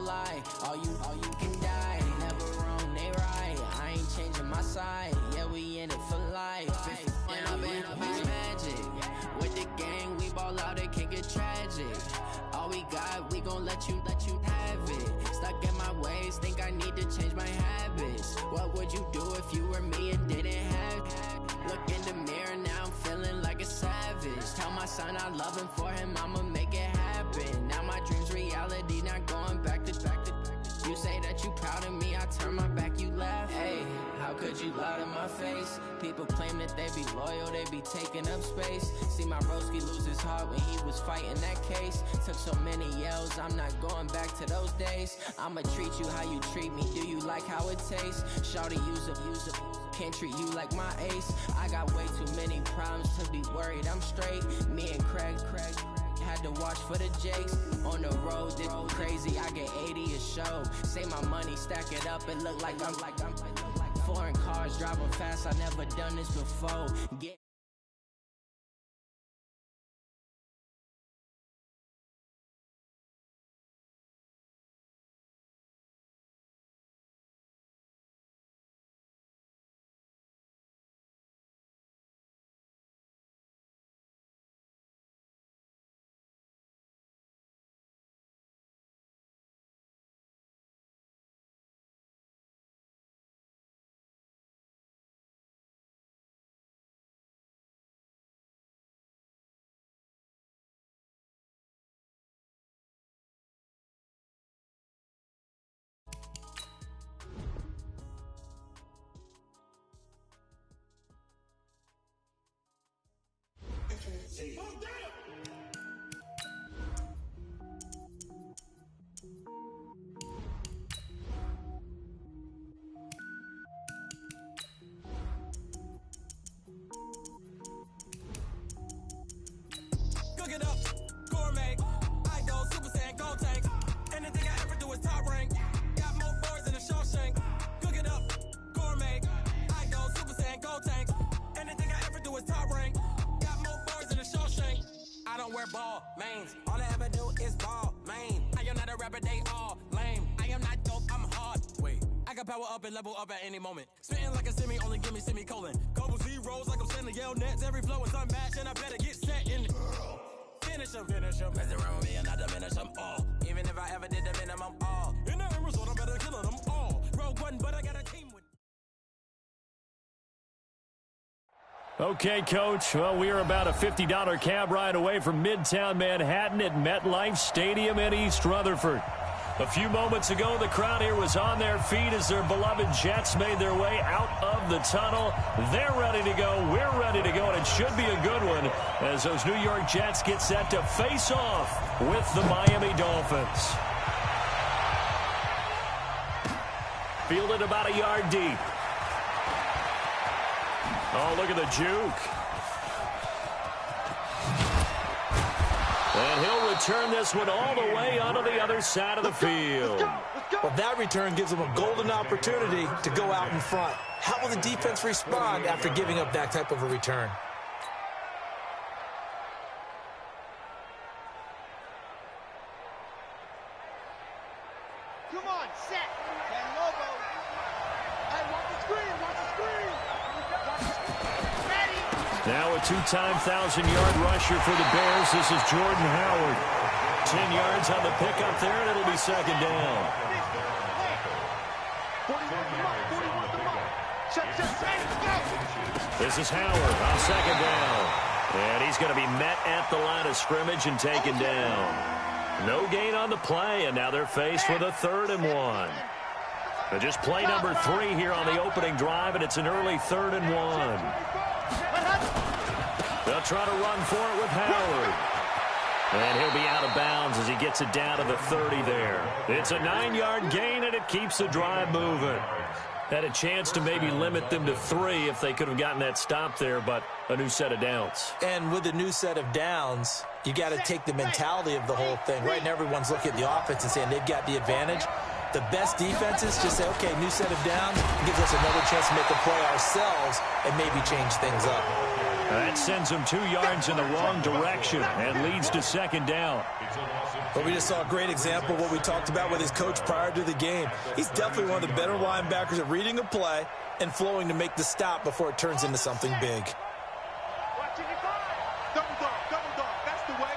lie. All you can die. Never wrong, they right. I ain't changing my side. Yeah, we in it for life. And I've been magic. With the gang, we ball out, it can get tragic. All we got, we gon' let you have it. Stuck in my ways, think I need to change my habits. What would you do if you were me and didn't have it? Look in the mirror, now I'm feeling like a savage. Tell my son I love him, for him I'ma make it happen. Now my dream's reality, not going back to. You say that you proud of me, I turn my back, you laugh. Hey, how could you lie to my face? People claim that they be loyal, they be taking up space. See my broski lose his heart when he was fighting that case. Took so many yells, I'm not going back to those days. I'ma treat you how you treat me, do you like how it tastes? Shawty, use up, can't treat you like my ace. I got way too many problems to be worried, I'm straight. Me and Craig had to watch for the Jakes. On the road, this crazy, I get 80 a show. Say my money, stack it up, it look like I'm foreign cars, driving fast, I never done this before. Cook it up, gourmet. I go Super Saiyan, gold tank. Anything I ever do is top rank. Got more boys in the Shawshank. Cook it up, gourmet. I go Super Saiyan, gold tank. Anything I ever do is top rank. Got more boys in the Shawshank. I don't wear ball mains. All I ever do is ball main. I am not a rapper, they all lame. I am not dope, I'm hard. Wait, I can power up and level up at any moment. Spitting like a semi, only give me semicolon. Couple zeros like I'm sending yell nets. Every flow is unmatched and I better get set in. Finish them. Mess around with me and I diminish them all. Even if I ever did the minimum all. In the end result, I'm better killing them all. Rogue one, but I got a team with. Okay, Coach. Well, we are about a $50 cab ride away from Midtown Manhattan at MetLife Stadium in East Rutherford. A few moments ago, the crowd here was on their feet as their beloved Jets made their way out of the tunnel. They're ready to go. We're ready to go, and it should be a good one as those New York Jets get set to face off with the Miami Dolphins. Fielded about a yard deep. Oh, look at the juke. And he'll return this one all the way onto the other side of the field. Well, that return gives them a golden opportunity to go out in front. How will the defense respond after giving up that type of a return? Come on, set. Ten Lobo. Hey, watch the screen, watch the screen. Ready. Now a two-time 1,000-yard rusher for the Bears. This is Jordan Howard. 10 yards on the pickup there, and it'll be second down. 41 the mark. Check, go. This is Howard on second down. And he's going to be met at the line of scrimmage and taken down. No gain on the play, and now they're faced with a 3rd and 1. But just play number 3 here on the opening drive, and it's an early 3rd and 1. They'll try to run for it with Howard. And he'll be out of bounds as he gets it down to the 30 there. It's a 9-yard gain, and it keeps the drive moving. Had a chance to maybe limit them to 3 if they could have gotten that stop there, but a new set of downs. And with a new set of downs, you got to take the mentality of the whole thing. Right now, everyone's looking at the offense and saying they've got the advantage. The best defenses just say, okay, new set of downs, gives us another chance to make a play ourselves and maybe change things up. That sends him 2 yards in the wrong direction and leads to second down. But we just saw a great example of what we talked about with his coach prior to the game. He's definitely one of the better linebackers at reading a play and flowing to make the stop before it turns into something big. Double dog, that's the way.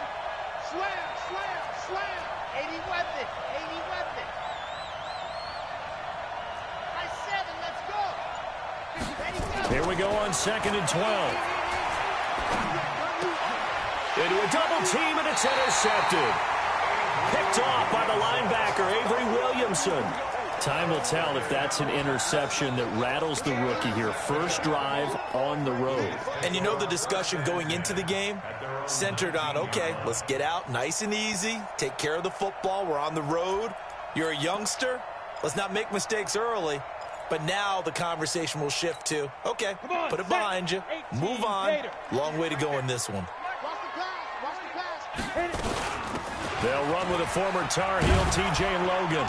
Slam, slam, slam. 80 weapon, 80 weapon. High 7, let's go. Here we go on 2nd and 12. Into a double team, and it's intercepted. Picked off by the linebacker, Avery Williamson. Time will tell if that's an interception that rattles the rookie here. First drive on the road. And you know the discussion going into the game? Centered on, okay, let's get out nice and easy, take care of the football, we're on the road. You're a youngster, let's not make mistakes early. But now the conversation will shift to, okay, put it behind you, move on. Long way to go in this one. Watch the pass. Hit it. They'll run with a former Tar Heel, TJ Logan.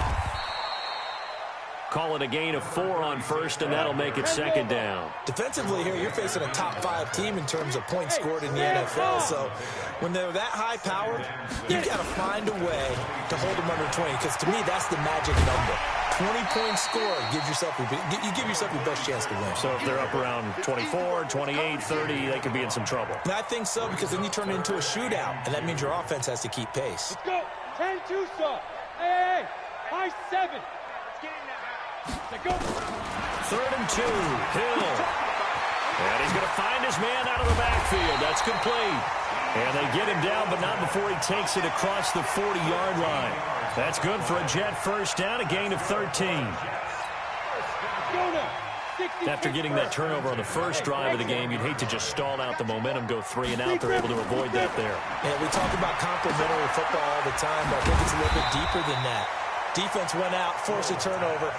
Call it a gain of 4 on first, and that'll make it second down. Defensively here, you're facing a top 5 team in terms of points scored in the NFL. So when they're that high powered, you've got to find a way to hold them under 20, because to me, that's the magic number. 20-point score, you give yourself your best chance to win. So if they're up around 24, 28, 30, they could be in some trouble. And I think so, because then you turn it into a shootout, and that means your offense has to keep pace. Let's go. 10-2, sir. Hey, high 7. Let's get in there. Let's go. 3rd and 2, Hill. And he's going to find his man out of the backfield. That's complete. And they get him down, but not before he takes it across the 40-yard line. That's good for a Jet first down, a gain of 13. After getting that turnover on the first drive of the game, you'd hate to just stall out the momentum, go 3 and out. They're able to avoid that there. Yeah, we talk about complementary football all the time, but I think it's a little bit deeper than that. Defense went out, forced a turnover,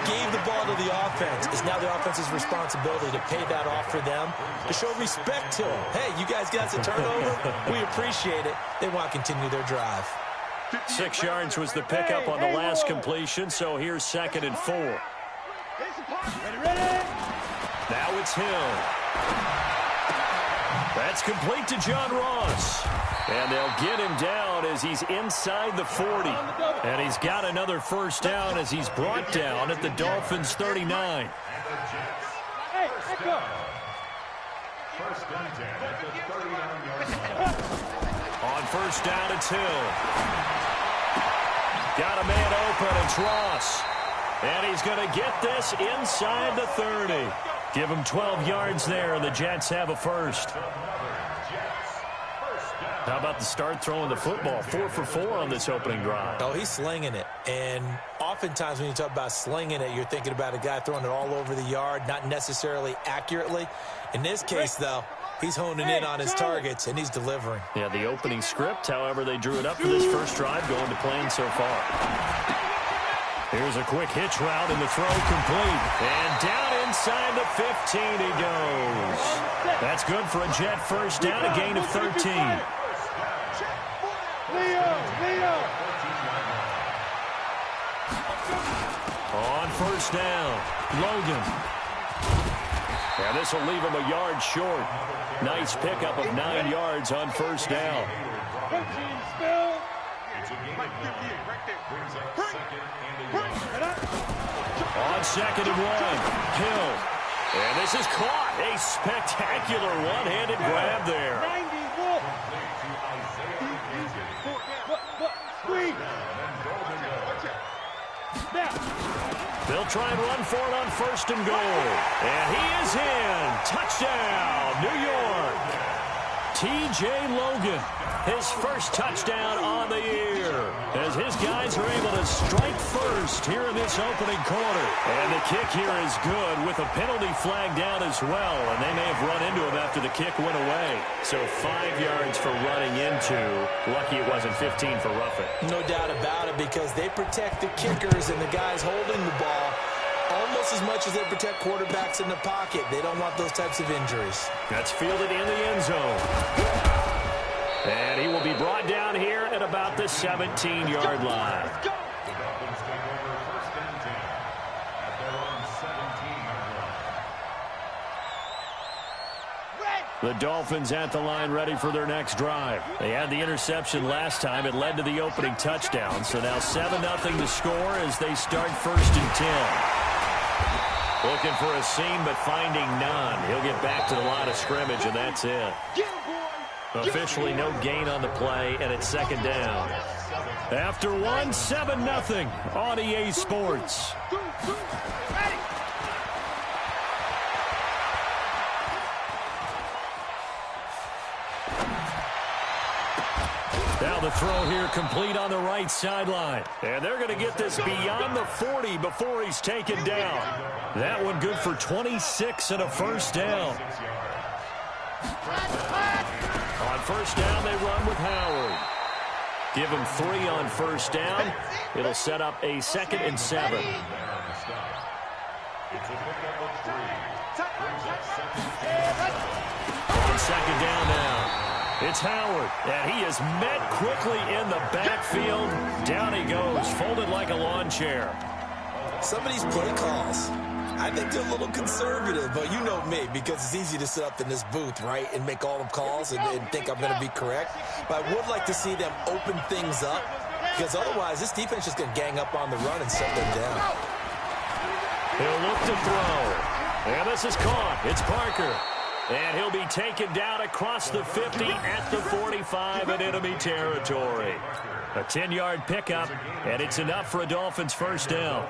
gave the ball to the offense. It's now the offense's responsibility to pay that off for them, to show respect to them. Hey, you guys got the turnover. We appreciate it. They want to continue their drive. 6 yards was the pickup on the last completion, so here's 2nd and 4. Now it's Hill. That's complete to John Ross. And they'll get him down as he's inside the 40. And he's got another first down as he's brought down at the Dolphins' 39. Hey, go. On first down, it's Hill. Got a man open, it's Ross. And he's going to get this inside the 30. Give him 12 yards there, and the Jets have a first. How about the start throwing the football? 4 for 4 on this opening drive. Oh, he's slinging it. And oftentimes when you talk about slinging it, you're thinking about a guy throwing it all over the yard, not necessarily accurately. In this case, though, he's honing in on his targets, and he's delivering. Yeah, the opening script, however, they drew it up for this first drive, going to plan so far. Here's a quick hitch route, and the throw complete. And down inside the 15 he goes. That's good for a Jet first down, a gain of 13. Leo. On first down, Logan. And this will leave him a yard short. Nice pickup of 9 yards on first down. On 2nd and 1, Hill. And this is caught. A spectacular one-handed grab there. They'll try and run for it on 1st and goal. And he is in. Touchdown, New York. TJ Logan, his first touchdown on the year, as his guys are able to strike first here in this opening quarter. And the kick here is good with a penalty flag down as well, and they may have run into him after the kick went away. So 5 yards for running into. Lucky it wasn't 15 for roughing. No doubt about it, because they protect the kickers and the guys holding the ball almost as much as they protect quarterbacks in the pocket. They don't want those types of injuries. That's fielded in the end zone. And he will be brought down here at about the 17-yard line. Red The Dolphins at the line ready for their next drive. They had the interception last time. It led to the opening touchdown. So now 7-0 to score as they start 1st and 10. Looking for a seam but finding none. He'll get back to the line of scrimmage, and that's it. Officially no gain on the play, and it's 2nd down. After 1, 7-0 on EA Sports. Now the throw here complete on the right sideline. And they're going to get this beyond the 40 before he's taken down. That one good for 26 and a 1st down. On 1st down, they run with Howard. Give him 3 on 1st down. It'll set up a 2nd and 7. On 2nd down now. It's Howard, and he is met quickly in the backfield. Down he goes, folded like a lawn chair. Some of these play calls, I think they're a little conservative, but you know me, because it's easy to sit up in this booth, right, and make all the calls and think I'm going to be correct. But I would like to see them open things up, because otherwise this defense is going to gang up on the run and set them down. He'll look to throw. And this is caught. It's Parker. And he'll be taken down across the 50 at the 45 in enemy territory. A 10-yard pickup, and it's enough for a Dolphins 1st down.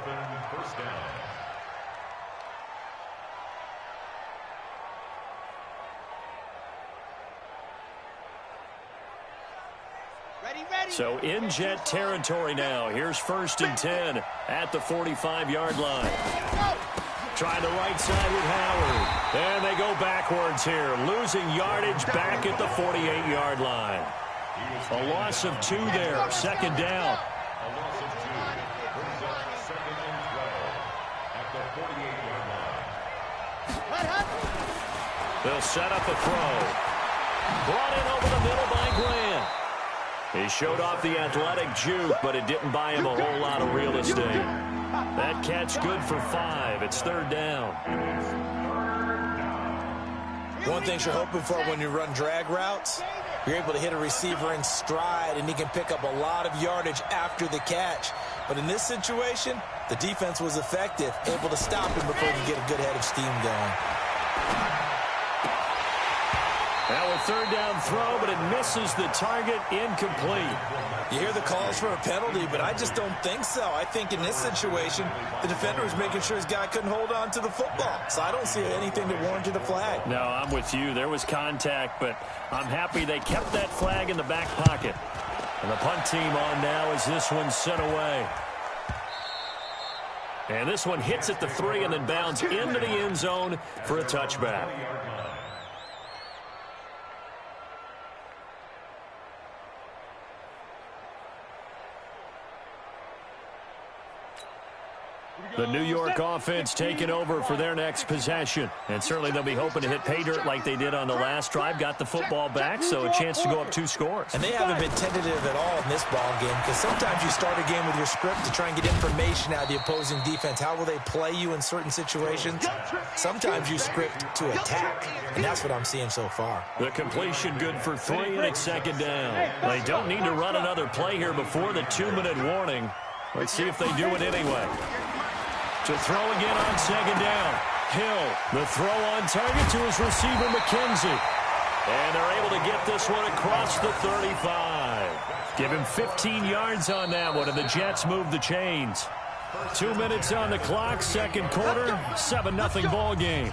So in Jet territory now. Here's 1st and 10 at the 45-yard line. Trying the right side with Howard. And they go backwards here. Losing yardage back at the 48-yard line. A loss of 2 there. 2nd down. They'll set up the throw. Brought in over the middle by Grant. He showed off the athletic juke, but it didn't buy him a whole lot of real estate. That catch good for 5. It's 3rd down. One thing you're hoping for when you run drag routes, you're able to hit a receiver in stride, and he can pick up a lot of yardage after the catch. But in this situation, the defense was effective, able to stop him before he could get a good head of steam going. Now a 3rd down throw, but it misses the target, incomplete. You hear the calls for a penalty, but I just don't think so. I think in this situation, the defender was making sure his guy couldn't hold on to the football. So I don't see anything that warranted a flag. No, I'm with you. There was contact, but I'm happy they kept that flag in the back pocket. And the punt team on now as this one's sent away. And this one hits at the 3 and then bounds into the end zone for a touchback. The New York offense taking over for their next possession. And certainly they'll be hoping to hit pay dirt like they did on the last drive. Got the football back, so a chance to go up 2 scores. And they haven't been tentative at all in this ball game, because sometimes you start a game with your script to try and get information out of the opposing defense. How will they play you in certain situations? Sometimes you script to attack, and that's what I'm seeing so far. The completion good for 3, and it's 2nd down. They don't need to run another play here before the 2-minute warning. Let's see if they do it anyway. To throw again on 2nd down. Hill, the throw on target to his receiver, McKenzie. And they're able to get this one across the 35. Give him 15 yards on that one, and the Jets move the chains. 2 minutes on the clock, 2nd quarter, 7-0 ball game.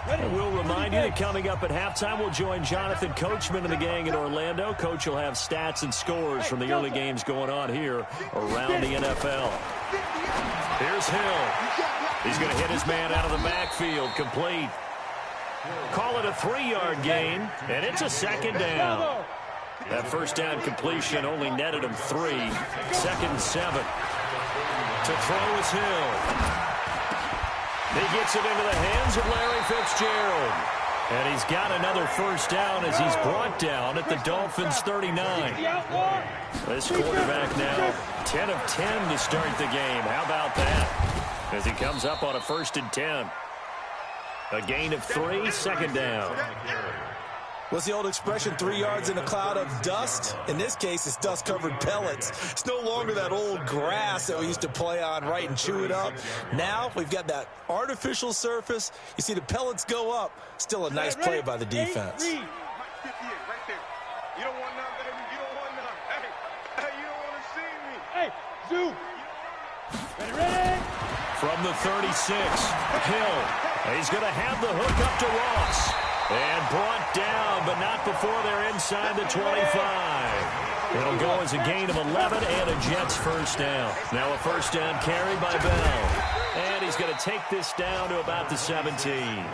And we'll remind you that coming up at halftime, we'll join Jonathan Coachman and the gang in Orlando. Coach will have stats and scores from the early games going on here around the NFL. Here's Hill. He's going to hit his man out of the backfield, complete. Call it a 3-yard gain, and it's a 2nd down. That 1st down completion only netted him 3. 2nd and 7. To throw is Hill. He gets it into the hands of Larry Fitzgerald. And he's got another 1st down as he's brought down at the Dolphins' 39. This quarterback now 10 of 10 to start the game. How about that? as he comes up on a 1st and 10. A gain of 3, 2nd down. What's the old expression, 3 yards in a cloud of dust? In this case, it's dust-covered pellets. It's no longer that old grass that we used to play on, right, and chew it up. Now we've got that artificial surface. You see the pellets go up. Still a nice play by the defense. 58 right there. You don't want none, baby. You don't want none. Hey, you don't want to see me. Hey, Zoo. Ready? From the 36, Hill. He's going to have the hook up to Ross. And brought down, but not before they're inside the 25. It'll go as a gain of 11 and a Jets 1st down. Now a 1st down carry by Bell. And he's going to take this down to about the 17.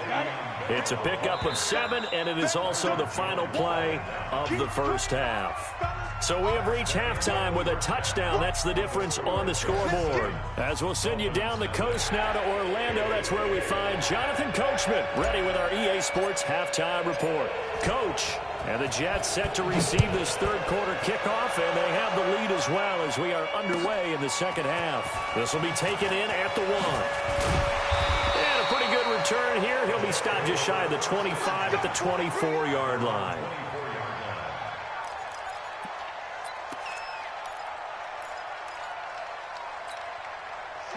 It's a pickup of 7, and it is also the final play of the 1st half. So we have reached halftime with a touchdown. That's the difference on the scoreboard. As we'll send you down the coast now to Orlando, that's where we find Jonathan Coachman ready with our EA Sports halftime report. Coach, and the Jets set to receive this 3rd quarter kickoff, and they have the lead as well as we are underway in the 2nd half. This will be taken in at the 1. And a pretty good return here. He'll be stopped just shy of the 25 at the 24-yard line.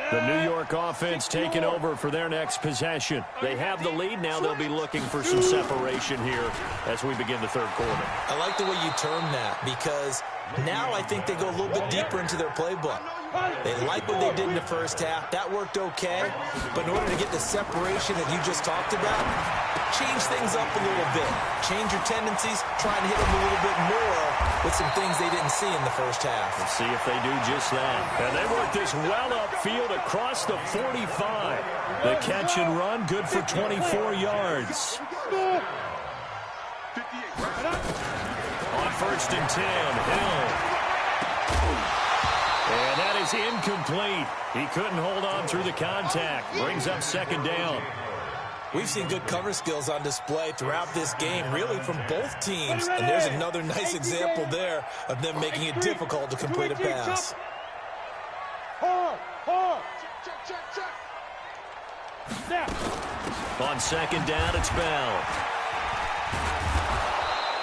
The New York offense taking over for their next possession. They have the lead. Now they'll be looking for some separation here as we begin the 3rd quarter. I like the way you term that because now I think they go a little bit deeper into their playbook. They like what they did in the 1st half. That worked okay. But in order to get the separation that you just talked about, change things up a little bit. Change your tendencies. Try and hit them a little bit more with some things they didn't see in the 1st half. Let's see if they do just that. And they work this well upfield across the 45. The catch and run, good for 24 yards. On 1st and 10, Hill. And that is incomplete. He couldn't hold on through the contact. Brings up 2nd down. We've seen good cover skills on display throughout this game, really from both teams. And there's another nice example there of them making it difficult to complete a pass. On 2nd down, it's Bell.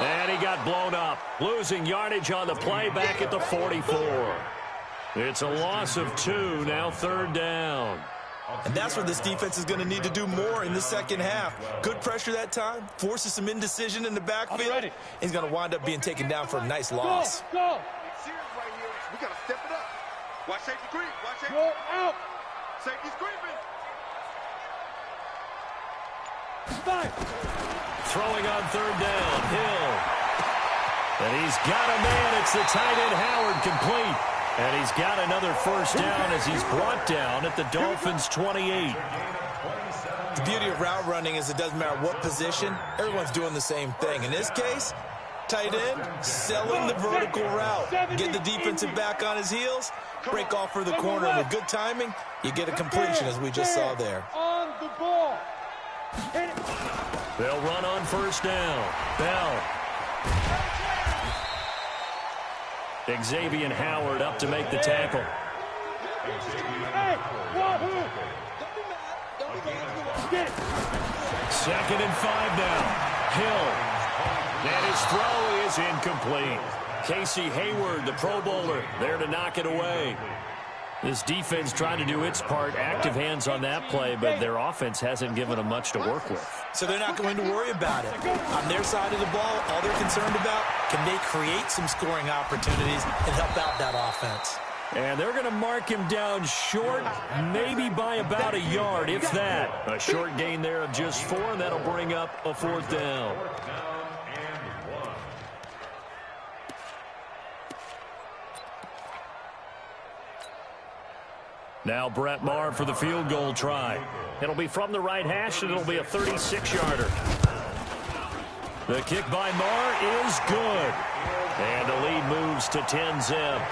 And he got blown up, losing yardage on the play back at the 44. It's a loss of 2, now 3rd down. And that's where this defense is going to need to do more in the 2nd half. Good pressure that time, forces some indecision in the backfield. He's going to wind up being taken down for a nice loss. Go. Serious right here. We got to step it up. Watch safety creep. Watch safety. Go out. Safety's creeping. Throwing on 3rd down, Hill. And he's got a man. It's the tight end Howard complete. And he's got another 1st down as he's brought down at the Dolphins' 28. The beauty of route running is it doesn't matter what position. Everyone's doing the same thing. In this case, tight end, selling the vertical route. Get the defensive back on his heels, break off for the corner. With good timing, you get a completion as we just saw there. On the ball. They'll run on 1st down. Bell. Xavier Howard up to make the tackle. Second and 5 now. Hill. And his throw is incomplete. Casey Hayward, the Pro Bowler, there to knock it away. This defense trying to do its part, active hands on that play, but their offense hasn't given them much to work with. So they're not going to worry about it. On their side of the ball, all they're concerned about, can they create some scoring opportunities and help out that offense? And they're going to mark him down short, maybe by about a yard, if that. A short gain there of just 4, and that'll bring up a 4th down. Now Brett Maher for the field goal try. It'll be from the right hash, and it'll be a 36-yarder. The kick by Maher is good. And the lead moves to 10-zip.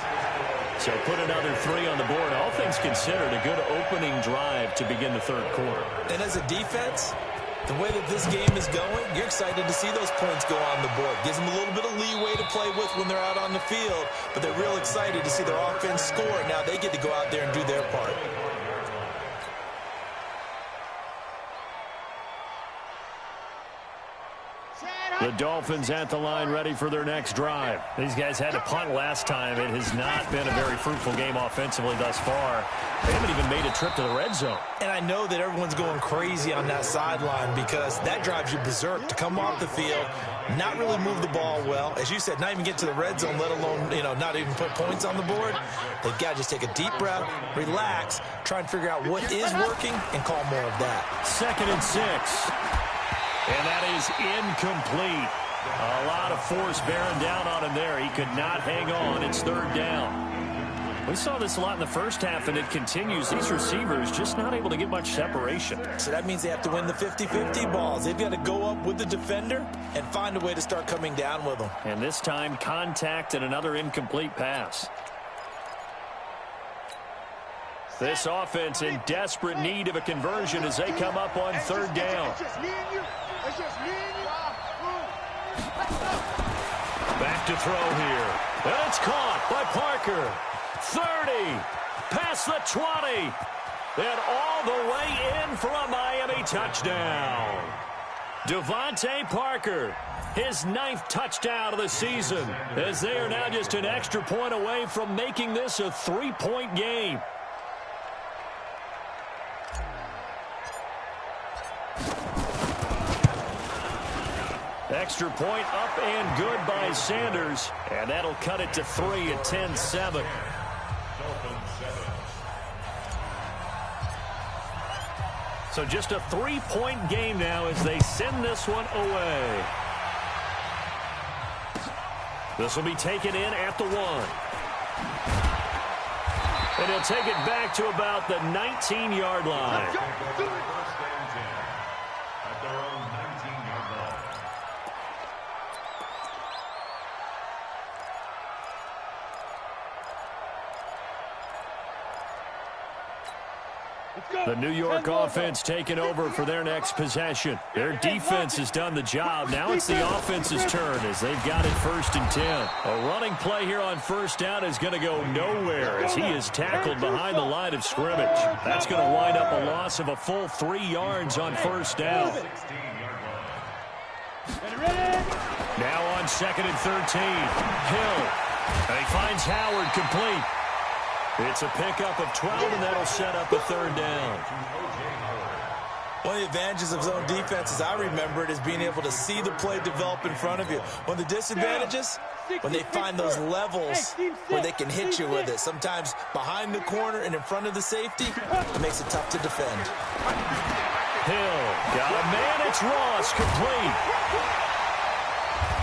So put another 3 on the board. All things considered, a good opening drive to begin the 3rd quarter. And as a defense, the way that this game is going, you're excited to see those points go on the board. Gives them a little bit of leeway to play with when they're out on the field, but they're real excited to see their offense score. Now they get to go out there and do their part. The Dolphins at the line ready for their next drive. These guys had to punt last time. It has not been a very fruitful game offensively thus far. They haven't even made a trip to the red zone. And I know that everyone's going crazy on that sideline because that drives you berserk to come off the field, not really move the ball well. As you said, not even get to the red zone, let alone, not even put points on the board. They've got to just take a deep breath, relax, try and figure out what is working, and call more of that. 2nd and 6. And that is incomplete. A lot of force bearing down on him there. He could not hang on. It's 3rd down. We saw this a lot in the first half, and it continues. These receivers just not able to get much separation. So that means they have to win the 50-50 balls. They've got to go up with the defender and find a way to start coming down with them. And this time, contact and another incomplete pass. This offense in desperate need of a conversion as they come up on 3rd down. Back to throw here. And it's caught by Parker. 30. Past the 20. And all the way in for a Miami touchdown. Devontae Parker, his 9th touchdown of the season, as they are now just an extra point away from making this a 3-point game. Extra point up and good by Sanders. And that'll cut it to 3 at 10-7. So just a 3-point game now as they send this one away. This will be taken in at the 1. And he'll take it back to about the 19-yard line. The New York offense taking over for their next possession. Their defense has done the job. Now it's the offense's turn as they've got it 1st and 10. A running play here on 1st down is going to go nowhere as he is tackled behind the line of scrimmage. That's going to wind up a loss of a full 3 yards on 1st down. Now on 2nd and 13. Hill. And he finds Howard complete. It's a pickup of 12, and that'll set up a 3rd down. One of the advantages of zone defense, as I remember it, is being able to see the play develop in front of you. One of the disadvantages, when they find those levels where they can hit you with it. Sometimes behind the corner and in front of the safety, it makes it tough to defend. Hill got a man. It's Ross, complete.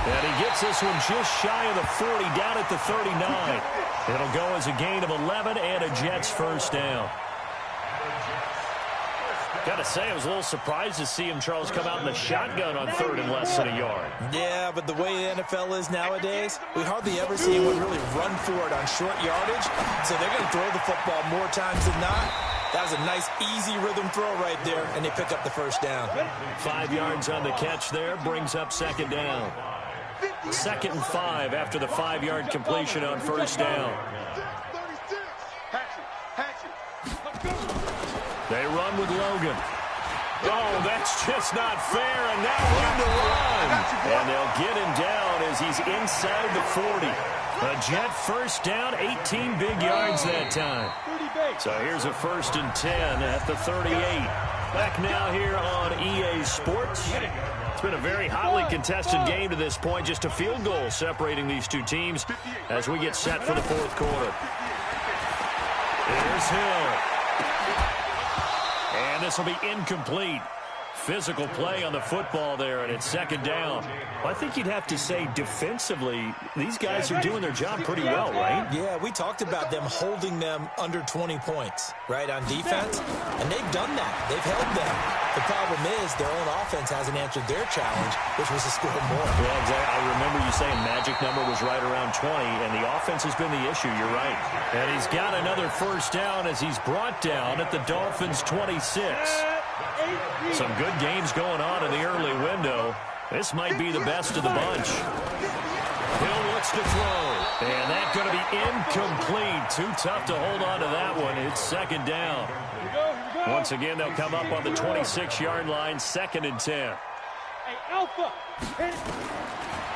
And he gets this one just shy of the 40, down at the 39. It'll go as a gain of 11 and a Jets 1st down. Got to say, I was a little surprised to see him, Charles, come out in the shotgun on 3rd and less than a yard. Yeah, but the way the NFL is nowadays, we hardly ever see anyone really run for it on short yardage. So they're going to throw the football more times than not. That was a nice, easy rhythm throw right there, and they pick up the 1st down. 5 yards on the catch there, brings up 2nd down. 2nd and 5 after the 5-yard completion on 1st down. They run with Logan. Oh, that's just not fair, and now room to run. And they'll get him down as he's inside the 40. A Jet 1st down, 18 big yards that time. So here's a 1st and 10 at the 38. Back now here on EA Sports. It's been a very hotly contested game to this point. Just a field goal separating these two teams as we get set for the 4th quarter. Here's Hill. And this will be incomplete. Physical play on the football there, and it's 2nd down. Well, I think you'd have to say defensively, these guys are doing their job pretty well, right? Yeah, we talked about them holding them under 20 points, right, on defense, and they've done that. They've held them. The problem is their own offense hasn't answered their challenge, which was to score more. Yeah, exactly. I remember you saying magic number was right around 20, and the offense has been the issue. You're right. And he's got another 1st down as he's brought down at the Dolphins' 26. Some good games going on in the early window. This might be the best of the bunch. Hill looks to throw. And that's going to be incomplete. Too tough to hold on to that one. It's 2nd down. Once again, they'll come up on the 26-yard line, 2nd and 10. Hey, Alpha.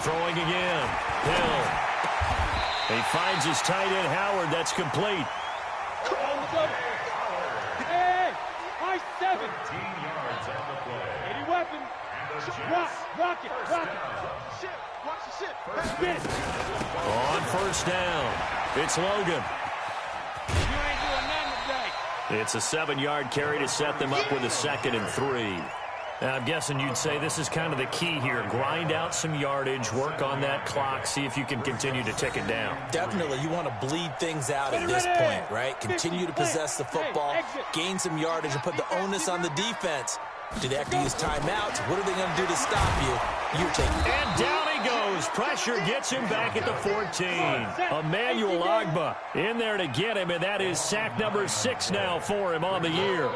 Throwing again. Hill. He finds his tight end, Howard. That's complete. Hey, high 7. 80 weapon. Rock it. Shit. Watch the shit. On first down, it's Logan. You ain't doing nothing today. It's a 7-yard carry to set them up with a 2nd and 3. Now, I'm guessing you'd say this is kind of the key here. Grind out some yardage, work on that clock, see if you can continue to tick it down. Definitely, you want to bleed things out at this point, right? Continue to possess the football, gain some yardage, and put the onus on the defense. Do they have to use timeouts? What are they going to do to stop you? You're taking it. And down he goes. Pressure gets him back at the 14. Emmanuel Ogbah in there to get him, and that is sack number 6 now for him on the year.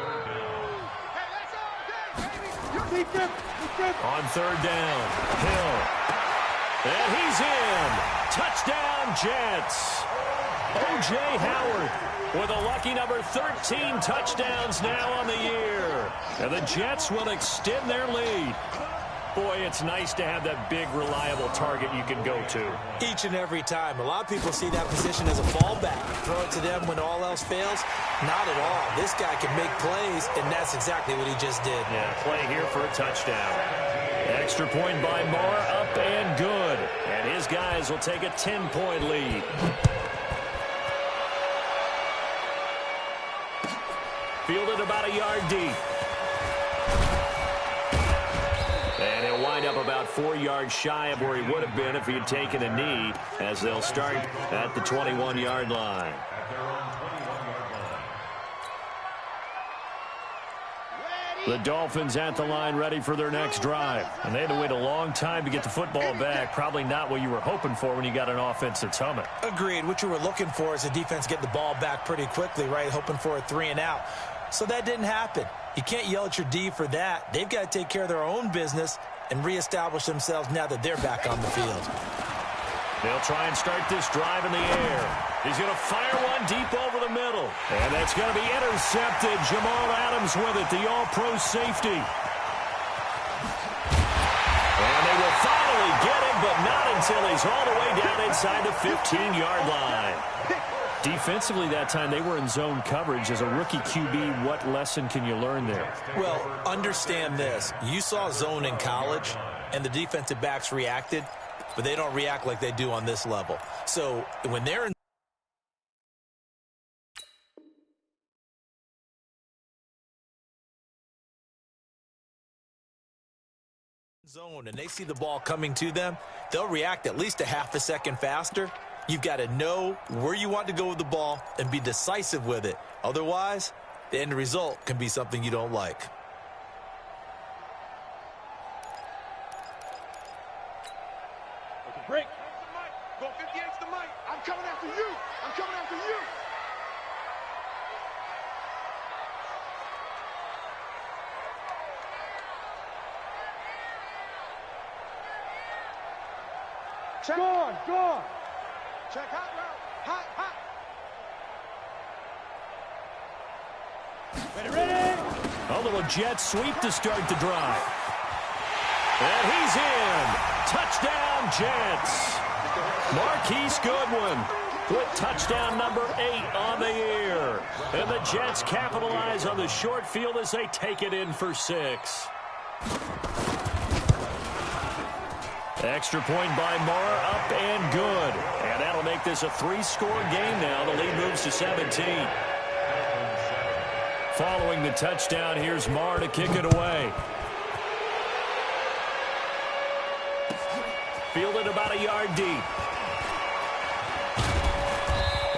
On third down, Hill. And he's in. Touchdown, Jets. O.J. Howard with a lucky number 13 touchdowns now on the year. And the Jets will extend their lead. Boy, it's nice to have that big, reliable target you can go to. Each and every time. A lot of people see that position as a fallback. Throw it to them when all else fails. Not at all. This guy can make plays, and that's exactly what he just did. Yeah, play here for a touchdown. Extra point by Marr, up and good. And his guys will take a 10-point lead. Fielded about a yard deep. And he'll wind up about 4 yards shy of where he would have been if he had taken a knee, as they'll start at the 21-yard line. The Dolphins at the line, ready for their next drive. And they had to wait a long time to get the football back. Probably not what you were hoping for when you got an offense that's humming. Agreed. What you were looking for is the defense get the ball back pretty quickly, right? Hoping for a 3 and out. So that didn't happen. You can't yell at your D for that. They've got to take care of their own business and reestablish themselves now that they're back on the field. They'll try and start this drive in the air. He's going to fire one deep over the middle. And that's going to be intercepted. Jamal Adams with it, the all-pro safety. And they will finally get him, but not until he's all the way down inside the 15-yard line. Defensively that time, they were in zone coverage. As a rookie QB, what lesson can you learn there? Well, understand this. You saw zone in college, and the defensive backs reacted, but they don't react like they do on this level. So when they're in zone and they see the ball coming to them, they'll react at least a half a second faster. You've got to know where you want to go with the ball and be decisive with it. Otherwise, the end result can be something you don't like. Break. Go 58's the mic. I'm coming after you. I'm coming after you. Check. Go on. Check hot route. Hot. Ready. A little jet sweep to start the drive. And he's in. Touchdown, Jets. Marquise Goodwin with touchdown number 8 on the year. And the Jets capitalize on the short field as they take it in for 6. Extra point by Marr, up and good. And that'll make this a 3-score game now. The lead moves to 17. Following the touchdown, here's Marr to kick it away. Fielded about a yard deep.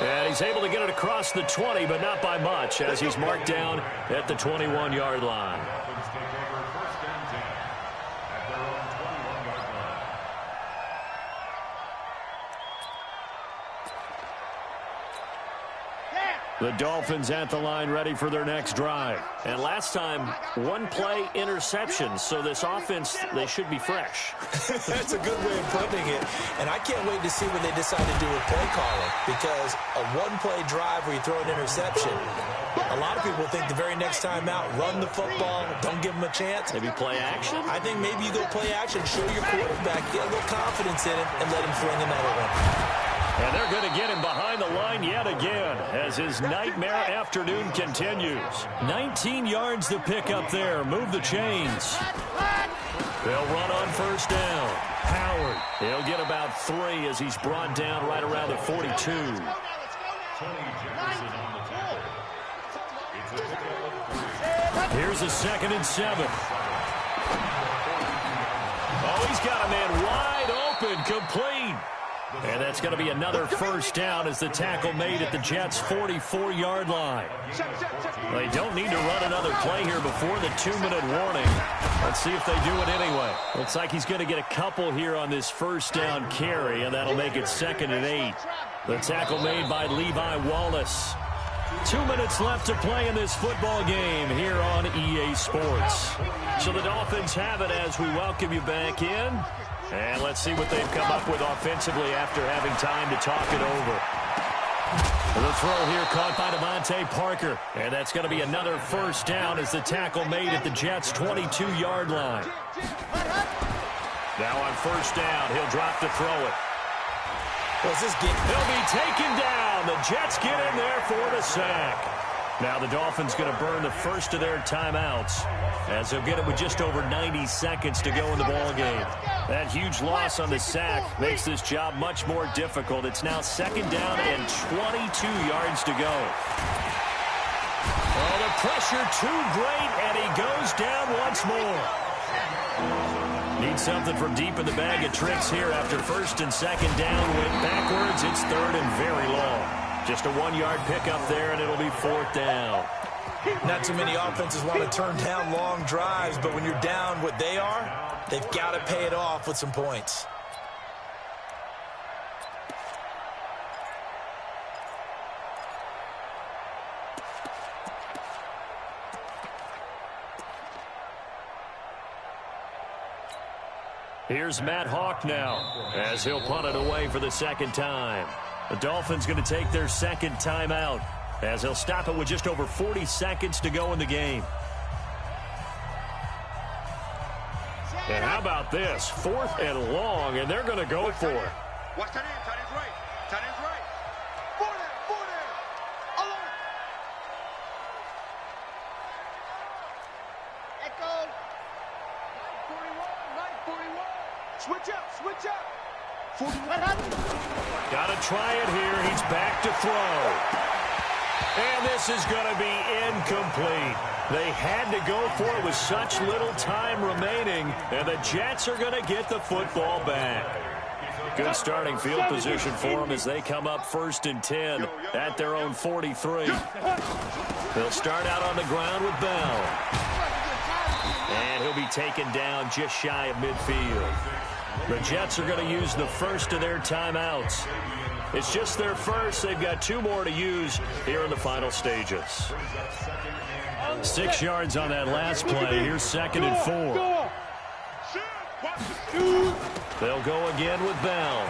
And he's able to get it across the 20, but not by much, as he's marked down at the 21-yard line. The Dolphins at the line, ready for their next drive. And last time, 1-play interception, so this offense, they should be fresh. That's a good way of putting it. And I can't wait to see what they decide to do with play calling, because a 1-play drive where you throw an interception, a A lot of people think the very next time out, run the football, don't give him a chance. Maybe play action? I think maybe you go play action, show your quarterback, get a little confidence in him, and let him fling another one. And they're going to get him behind the line yet again as his nightmare afternoon continues. 19 yards to pick up there. Move the chains. They'll run on first down. Howard, he'll get about 3 as he's brought down right around the 42. Here's a 2nd and 7. Oh, he's got a man wide open, complete. And that's going to be another first down as the tackle made at the Jets' 44-yard line. They don't need to run another play here before the 2-minute warning. Let's see if they do it anyway. Looks like he's going to get a couple here on this first down carry, and that'll make it 2nd and 8. The tackle made by Levi Wallace. 2 minutes left to play in this football game here on EA Sports. So the Dolphins have it as we welcome you back in. And let's see what they've come up with offensively after having time to talk it over. The throw here caught by Devontae Parker. And that's going to be another first down as the tackle made at the Jets' 22-yard line. Now on first down, he'll drop to throw it. He'll be taken down. The Jets get in there for the sack. Now the Dolphins going to burn the first of their timeouts as they'll get it with just over 90 seconds to go in the ball game. That huge loss on the sack makes this job much more difficult. It's now 2nd down and 22 yards to go. Oh, the pressure too great, and he goes down once more. Needs something from deep in the bag of tricks here after 1st and 2nd down. Went backwards. It's 3rd and very long. Just a 1-yard pickup there, and it'll be 4th down. Not too many offenses want to turn down long drives, but when you're down what they are, they've got to pay it off with some points. Here's Matt Hawk now as he'll punt it away for the 2nd time. The Dolphins going to take their 2nd timeout as they'll stop it with just over 40 seconds to go in the game. And how about this? 4th and long, and they're going to go for it. Watch tight end. Tight end's right. Tight end's right. 40. Alone. Echo. 941. Switch up. 41. Got to try it here. He's back to throw. And this is going to be incomplete. They had to go for it with such little time remaining, and the Jets are going to get the football back. Good starting field position for them as they come up 1st and 10 at their own 43. They'll start out on the ground with Bell. And he'll be taken down just shy of midfield. The Jets are going to use the first of their timeouts. It's just their first. They've got 2 more to use here in the final stages. 6 yards on that last play. Here's 2nd and 4. They'll go again with Bell.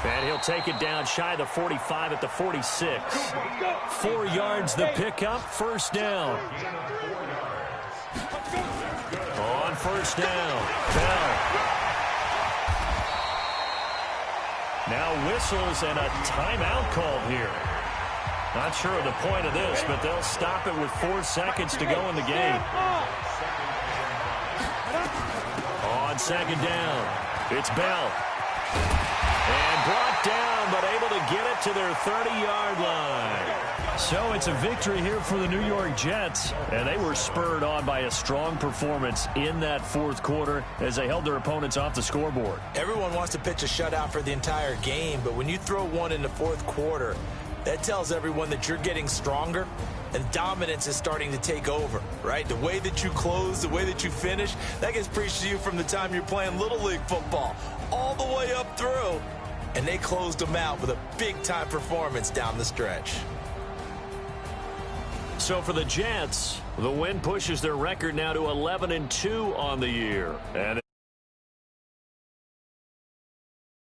And he'll take it down shy of the 45 at the 46. 4 yards the pickup. First down. On first down, Bell. Now whistles and a timeout called here. Not sure of the point of this, but they'll stop it with 4 seconds to go in the game. On 2nd down, it's Bell. And brought down, but able to get it to their 30-yard line. So it's a victory here for the New York Jets, and they were spurred on by a strong performance in that 4th quarter as they held their opponents off the scoreboard. Everyone wants to pitch a shutout for the entire game, but when you throw one in the 4th quarter, that tells everyone that you're getting stronger and dominance is starting to take over, right? The way that you close, the way that you finish, that gets preached to you from the time you're playing Little League football all the way up through. And they closed them out with a big-time performance down the stretch. So for the Jets, the win pushes their record now to 11-2 on the year. And